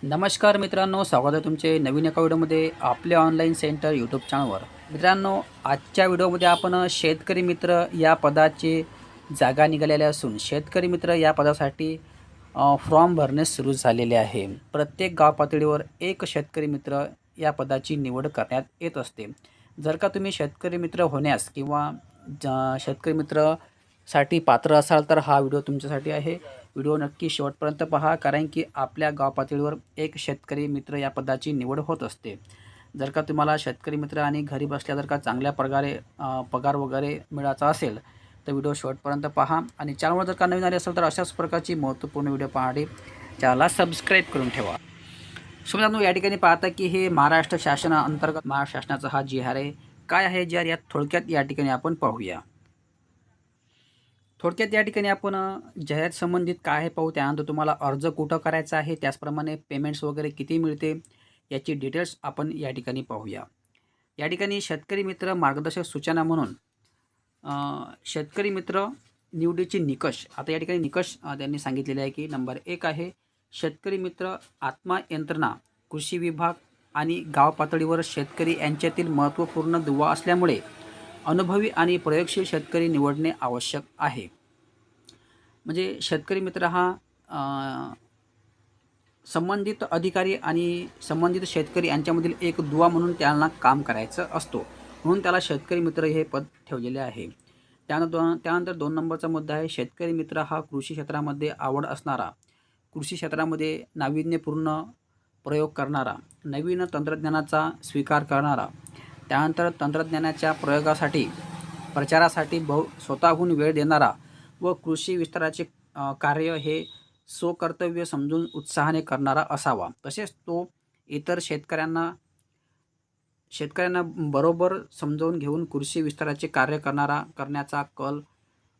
नमस्कार मित्रांनो, स्वागत आहे तुमचे नवीन एका व्हिडिओमध्ये आपल्या ऑनलाईन सेंटर यूट्यूब चॅनलवर. मित्रांनो, आजच्या व्हिडिओमध्ये आपण शेतकरी मित्र या पदाची जागा निघालेल्या असून शेतकरी मित्र या पदासाठी फॉर्म भरणे सुरू झालेले आहे. प्रत्येक गाव पातळीवर एक शेतकरी मित्र या पदाची निवड करण्यात येत असते. जर का तुम्ही शेतकरी मित्र होण्यास किंवा शेतकरी मित्रसाठी पात्र असाल तर हा व्हिडिओ तुमच्यासाठी आहे. व्हिडिओ नक्की शेवटपर्यंत पहा, कारण की आपल्या गाव पातळीवर एक शेतकरी मित्र या पदाची निवड होत असते. जर का तुम्हाला शेतकरी मित्र आणि घरी बसल्या जर का चांगल्या प्रकारे पगार वगैरे मिळायचा असेल तर व्हिडिओ शेवटपर्यंत पहा. आणि चॅनलवर जर का नवीन आले असेल तर अशाच प्रकारची महत्त्वपूर्ण व्हिडिओ पाहण्यासाठी चॅनलला सबस्क्राईब करून ठेवा. सो मित्रांनो, या ठिकाणी पाहता की हे महाराष्ट्र शासनाअंतर्गत महाराष्ट्र शासनाचा हा जी.आर आहे. काय आहे जी.आर यात थोडक्यात या ठिकाणी आपण पाहूया. थोडक्यात या ठिकाणी आपण जाहिरात संबंधित काय आहे पाहू. त्यानंतर तुम्हाला अर्ज कुठं करायचा आहे, त्याचप्रमाणे पेमेंट्स वगैरे किती मिळते याची डिटेल्स आपण या ठिकाणी पाहूया. या ठिकाणी शेतकरी मित्र मार्गदर्शक सूचना म्हणून शेतकरी मित्र निवडीचे निकष. आता या ठिकाणी निकष त्यांनी सांगितलेले आहे की नंबर 1 आहे शेतकरी मित्र आत्मा यंत्रणा, कृषी विभाग आणि गाव पातळीवर शेतकरी यांच्यातील महत्त्वपूर्ण दुवा असल्यामुळे अनुभवी आणि प्रयोगशील शेतकरी निवडणे आवश्यक आहे. म्हणजे शेतकरी मित्र हा संबंधित अधिकारी आणि संबंधित शेतकरी यांच्यामधील एक दुवा म्हणून त्यांना काम करायचं असतो, म्हणून त्याला शेतकरी मित्र हे पद ठेवलेले आहे. त्यानंतर 2 नंबरचा मुद्दा आहे शेतकरी मित्र हा कृषी क्षेत्रामध्ये आवड असणारा, कृषी क्षेत्रामध्ये नाविन्यपूर्ण प्रयोग करणारा, नवीन तंत्रज्ञानाचा स्वीकार करणारा, त्यानंतर तंत्रज्ञानाच्या प्रयोगासाठी प्रचारासाठी स्वतःहून वेळ देणारा व कृषी विस्ताराचे कार्य हे स्वकर्तव्य समजून उत्साहाने करणारा असावा. तसेच तो इतर शेतकऱ्यांना बरोबर समजावून घेऊन कृषी विस्ताराचे कार्य करण्याचा कल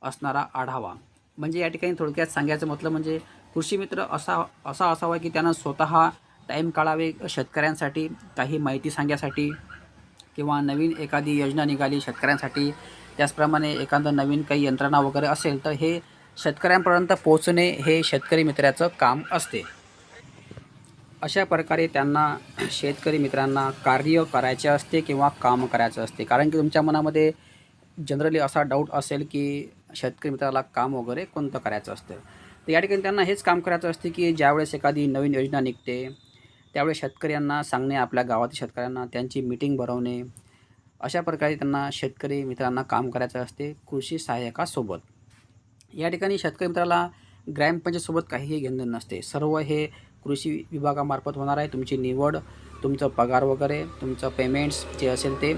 असणारा आढावा. म्हणजे या ठिकाणी थोडक्यात सांगायचं म्हटलं म्हणजे कृषी मित्र असा असावा की त्यानं स्वतः टाईम काढावे शेतकऱ्यांसाठी, काही माहिती सांगण्यासाठी किंवा नवीन एखादी योजना निघाली शेतकऱ्यांसाठी, त्याचप्रमाणे एखादं नवीन काही यंत्रणा वगैरे असेल तर हे शेतकऱ्यांपर्यंत पोहोचणे हे शेतकरी मित्राचं काम असते. अशा प्रकारे त्यांना शेतकरी मित्रांना कार्य करायचे असते किंवा काम करायचं असते. कारण की तुमच्या मनामध्ये जनरली असा डाऊट असेल की शेतकरी मित्राला काम वगैरे कोणतं करायचं असतं. तर या ठिकाणी त्यांना हेच काम करायचं असते की ज्यावेळेस एखादी नवीन योजना निघते त्यावेळेस शेतकऱ्यांना सांगणे, आपल्या गावातील शेतकऱ्यांना त्यांची मीटिंग भरवणे, अशा प्रकारे त्यांना शेतकरी मित्रांना काम करायचं असते कृषी सहाय्यकासोबत. या ठिकाणी शेतकरी मित्राला ग्रामपंचायतसोबत काहीही घेणं नसते. सर्व हे कृषी विभागामार्फत होणार आहे. तुमची निवड, तुमचं पगार वगैरे, तुमचं पेमेंट्स जे असेल ते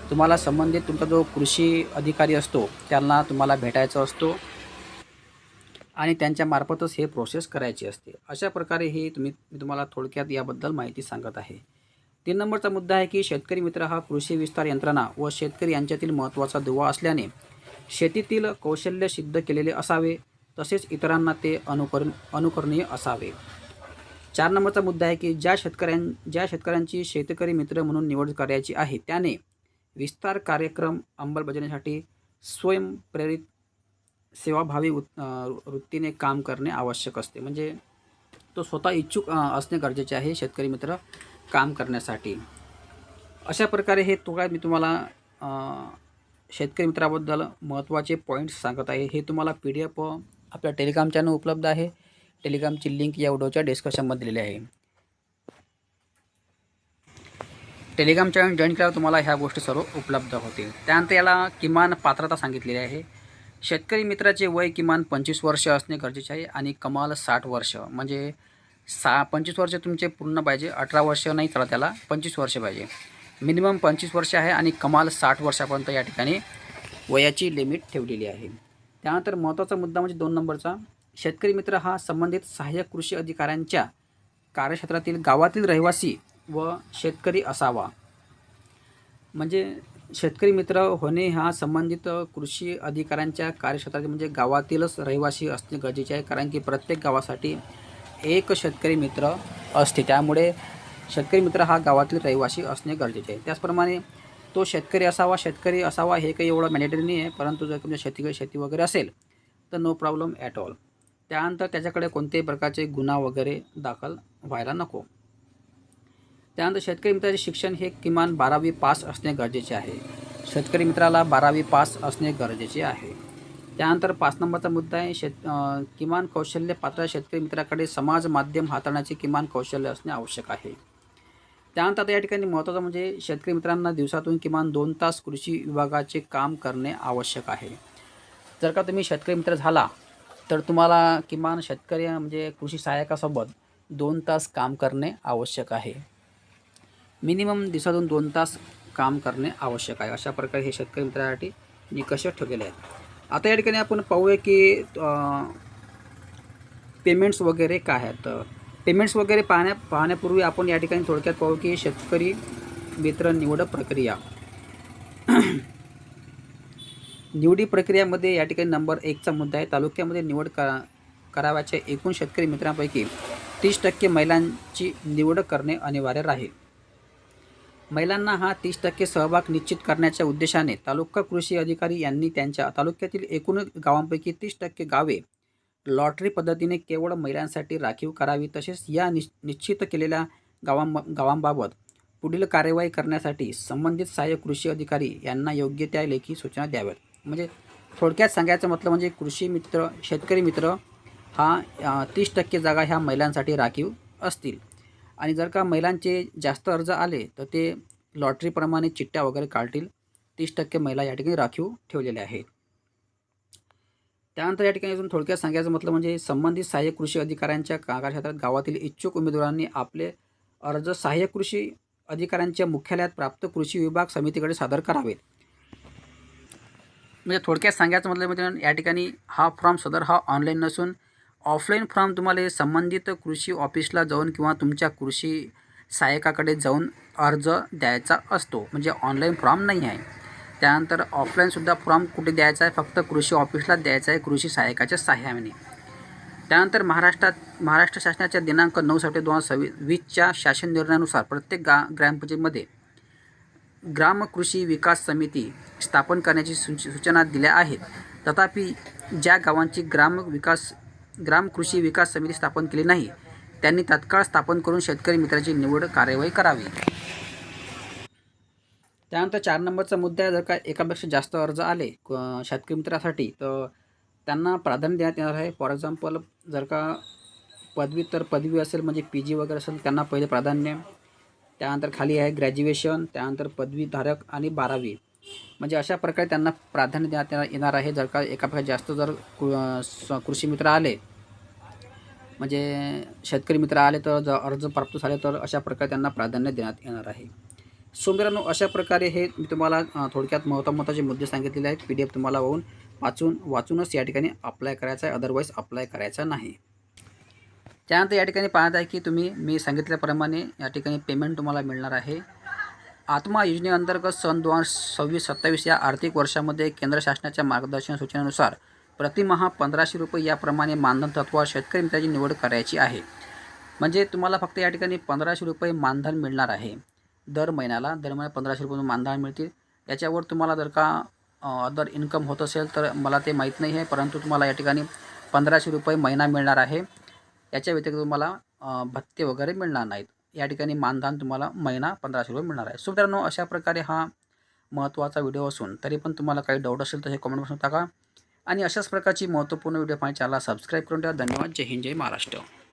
तुम्हाला संबंधित तुमचा जो कृषी अधिकारी असतो त्यांना तुम्हाला भेटायचं असतो आणि त्यांच्यामार्फतच हे प्रोसेस करायची असते. अशा प्रकारे मी तुम्हाला थोडक्यात याबद्दल माहिती सांगत आहे. 3 नंबरचा मुद्दा आहे की शेतकरी मित्र हा कृषी विस्तार यंत्रणा व शेतकरी यांच्यातील महत्त्वाचा दुवा असल्याने शेतीतील कौशल्य सिद्ध केलेले असावे, तसेच इतरांना ते अनुकरणीय असावे. 4 नंबरचा मुद्दा आहे की ज्या शेतकऱ्यांची शेतकरी मित्र म्हणून निवड करायची आहे त्याने विस्तार कार्यक्रम अंमलबजावणीसाठी स्वयंप्रेरित सेवाभावी वृत्तीने काम करणे आवश्यक असते. म्हणजे तो स्वतः इच्छुक असणे गरजेचे आहे शेतकरी मित्र काम करण्यासाठी. अशा प्रकारे हे मी तुम्हाला शेतकरी मित्राबद्दल महत्त्वाचे पॉईंट्स सांगत आहे. हे तुम्हाला PDF आपल्या टेलिग्राम चॅनल उपलब्ध आहे. टेलिग्रामची लिंक या व्हिडिओच्या डिस्क्रिप्शनमध्ये दिलेली आहे. टेलिग्राम चॅनल जॉईन केल्यावर तुम्हाला ह्या गोष्टी सर्व उपलब्ध होतील. त्यानंतर याला किमान पात्रता सांगितलेली आहे. शेतकरी मित्राचे वय किमान 25 वर्ष असणे गरजेचे आहे आणि कमाल 60 वर्ष. म्हणजे 25 वर्ष तुमचे पूर्ण पाहिजे, 18 वर्ष नाही चालत, त्याला 25 वर्ष पाहिजे. मिनिमम 25 वर्ष आहे आणि कमाल 60 वर्षापर्यंत या ठिकाणी वयाची लिमिट ठेवलेली आहे. त्यानंतर महत्त्वाचा मुद्दा म्हणजे 2 नंबरचा, शेतकरी मित्र हा संबंधित सहाय्यक कृषी अधिकाऱ्यांच्या कार्यक्षेत्रातील गावातील रहिवासी व शेतकरी असावा. म्हणजे शेतकरी मित्र होणे हा संबंधित कृषी अधिकाऱ्यांच्या कार्यक्षेत्रातील म्हणजे गावातीलच रहिवासी असणे गरजेचे आहे. कारण की प्रत्येक गावासाठी एक शेतकरी मित्र असते, त्यामुळे शेतकरी मित्र हा गावातील रहिवासी असणे गरजेचे आहे. त्याचप्रमाणे तो शेतकरी असावा हे काही एवढं मॅन्डेटरी नाही आहे, परंतु जर तुमच्या शेती वगैरे असेल तर नो प्रॉब्लेम ॲट ऑल. त्यानंतर त्याच्याकडे कोणत्याही प्रकारचे गुन्हा वगैरे दाखल व्हायला नको. त्यानंतर शेतकरी मित्राचे शिक्षण हे किमान 12वी पास असणे गरजेचे आहे. शेतकरी मित्राला 12वी पास असणे गरजेचे आहे. त्यानंतर 5 नंबरचा मुद्दा आहे किमान कौशल्य पात्र शेतकरी मित्राकडे समाज माध्यम हाताळण्याचे किमान कौशल्य असणे आवश्यक आहे. त्यानंतर आता या ठिकाणी महत्त्वाचं म्हणजे शेतकरी मित्रांना दिवसातून किमान 2 तास कृषी विभागाचे काम करणे आवश्यक आहे. जर का तुम्ही शेतकरी मित्र झाला तर तुम्हाला किमान शेतकरी म्हणजे कृषी सहाय्यकासोबत 2 तास काम करणे आवश्यक आहे. मिनिमम दिवसातून 2 तास काम करणे आवश्यक आहे. अशा प्रकारे हे शेतकरी मित्रासाठी निकष ठेवलेले आहेत. आता या ठिकाणी आपण पाहूया की पेमेंट्स वगैरे काय आहेत. पेमेंट्स वगैरे पाहण्यापूर्वी आपण या ठिकाणी थोडक्यात पाहू की शेतकरी मित्र निवड प्रक्रिया. निवडी प्रक्रियामध्ये या ठिकाणी नंबर 1चा मुद्दा आहे. तालुक्यामध्ये निवड करावयाच्या एकूण शेतकरी मित्रांपैकी 30% महिलांची निवड करणे अनिवार्य राहील. महिलांना हा 30% सहभाग निश्चित करण्याच्या उद्देशाने तालुका कृषी अधिकारी यांनी त्यांच्या तालुक्यातील एकूण गावांपैकी 30% गावे लॉटरी पद्धतीने केवळ महिलांसाठी राखीव करावी. तसेच या निश्चित केलेल्या गावांबाबत पुढील कार्यवाही करण्यासाठी संबंधित सहाय्यक कृषी अधिकारी यांना योग्य त्या लेखी सूचना द्याव्यात. म्हणजे थोडक्यात सांगायचं म्हटलं म्हणजे शेतकरी मित्र हा 30% जागा ह्या महिलांसाठी राखीव असतील. आणि जर का महिलांचे जास्त अर्ज आले तर ते लॉटरीप्रमाणे चिठ्ठ्या वगैरे काढतील. 30% महिला या ठिकाणी राखीव ठेवलेल्या आहेत. त्यानंतर या ठिकाणी अजून थोडक्यात सांगायचं म्हटलं म्हणजे संबंधित सहाय्यक कृषी अधिकाऱ्यांच्या कार्यक्षेत्रात गावातील इच्छुक उमेदवारांनी आपले अर्ज सहाय्यक कृषी अधिकाऱ्यांच्या मुख्यालयात प्राप्त कृषी विभाग समितीकडे सादर करावेत. म्हणजे थोडक्यात सांगायचं म्हटलं म्हणजे या ठिकाणी हा फॉर्म हा ऑनलाईन नसून ऑफलाईन फॉर्म तुम्हाला संबंधित कृषी ऑफिसला जाऊन किंवा तुमच्या कृषी सहाय्यकाकडे जाऊन अर्ज द्यायचा असतो. म्हणजे ऑनलाईन फॉर्म नाही आहे. त्यानंतर ऑफलाईनसुद्धा फॉर्म कुठे द्यायचा आहे, फक्त कृषी ऑफिसला द्यायचा आहे कृषी सहाय्यकाच्या सहाय्याने. त्यानंतर महाराष्ट्र शासनाच्या दिनांक 9 सप्टेंबर 2026च्या शासन निर्णयानुसार प्रत्येक ग्रामपंचायतीमध्ये ग्राम कृषी विकास समिती स्थापन करण्याची सूचना दिल्या आहेत. तथापि ज्या गावांची ग्राम कृषी विकास समिती स्थापन केली नाही त्यांनी तात्काळ स्थापन करून शेतकरी मित्राची निवड कार्यवाही करावी. त्यानंतर 4 नंबरचा मुद्दा आहे जर का एकापेक्षा जास्त अर्ज आले शेतकरी मित्रासाठी तर त्यांना प्राधान्य देण्यात येणार आहे. फॉर एक्झाम्पल जर का पदवी असेल म्हणजे PG वगैरे असेल त्यांना पहिले प्राधान्य. त्यानंतर खाली आहे ग्रॅज्युएशन, त्यानंतर पदवीधारक आणि 12वी. म्हणजे अशा प्रकारे त्यांना प्राधान्य देण्यात येणार आहे. जर का एकापेक्षा जास्त जर कृषी मित्र आले म्हणजे शेतकरी मित्र आले तर जर अर्ज प्राप्त झाले तर अशा प्रकारे त्यांना प्राधान्य देण्यात येणार आहे. सो मित्रांनो अशा प्रकारे हे मी तुम्हाला थोडक्यात महत्त्वाचे मुद्दे सांगितलेले आहेत. PDF तुम्हाला वाचूनच या ठिकाणी अप्लाय करायचा आहे, अदरवाईज अप्लाय करायचा नाही. त्यानंतर या ठिकाणी पाहत आहे की मी सांगितल्याप्रमाणे या ठिकाणी पेमेंट तुम्हाला मिळणार आहे. आत्मा योजनेअंतर्गत सन 2026-27 या आर्थिक वर्षामध्ये केंद्र शासनाच्या मार्गदर्शन सूचनेनुसार प्रतिमाह 1500 रुपये याप्रमाणे मानधन तत्त्वावर शेतकरी मित्राची निवड करायची आहे. म्हणजे तुम्हाला फक्त या ठिकाणी 1500 रुपये मानधन मिळणार आहे. दर महिन्याला 1500 रुपये मानधन मिळतील. याच्यावर तुम्हाला जर का अदर इन्कम होत असेल तर मला ते माहीत नाही आहे, परंतु तुम्हाला या ठिकाणी 1500 रुपये महिना मिळणार आहे. याच्या व्यतिरिक्त तुम्हाला भत्ते वगैरे मिळणार नाहीत. या ठिकाणी मानधन तुम्हाला महिना 1500 रुपये मिळणार आहे. सो मित्रांनो अशा प्रकारे हा महत्त्वाचा व्हिडिओ असून तरी पण तुम्हाला काही डाऊट असेल तर हे कमेंट बॉक्समध्ये टाका आणि अशाच प्रकारची महत्त्वपूर्ण व्हिडिओ पाहण्यासाठी चॅनलला सबस्क्राईब करून ठेवा. धन्यवाद. जय हिंद, जय महाराष्ट्र.